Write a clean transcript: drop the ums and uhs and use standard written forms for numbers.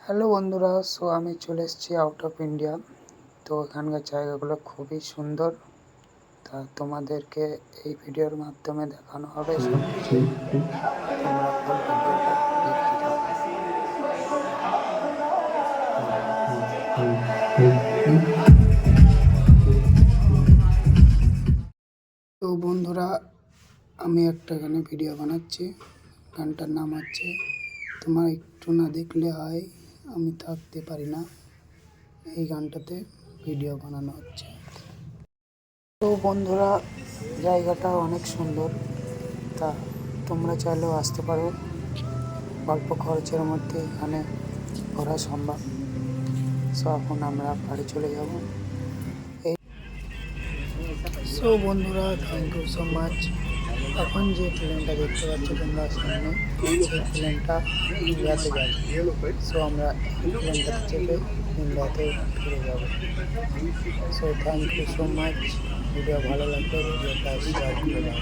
Hello বন্ধুরা, আমি চলে এসেছি আউট অফ ইন্ডিয়া। তো এখানকার জায়গাগুলো খুবই সুন্দর। তা তোমাদেরকে এই ভিডিওর মাধ্যমে দেখানো হবে সব কিছু। তোমরা ফুল ভিডিওটা দেখতে থাকো। তো বন্ধুরা, আমি একটা এখানে ভিডিও বানাচ্ছি। গানটার নাম হচ্ছে তোমার একটু না দেখলে হয় আমি থাকতে পারি না। এই গানটাতে ভিডিও বানানো হচ্ছে। তো বন্ধুরা, জায়গাটা অনেক সুন্দর। তা তোমরা চাইলেও আসতে পারো। অল্প খরচের মধ্যে এখানে ঘোরা সম্ভব। এখন আমরা বাড়ি চলে যাব। বন্ধুরা, থ্যাংক ইউ সো মাচ। এখন যে প্লেনটা দেখতে পাচ্ছ তোমরা সামনে, সেই প্লেনটা ইন্ডিয়াতে যাবে। আমরা এই প্লেনটাতে চেপে ইন্ডিয়াতে ফিরে যাব। Thank you so much. Video ভালো লাগলে ভিডিওটা শেয়ার করে দাও।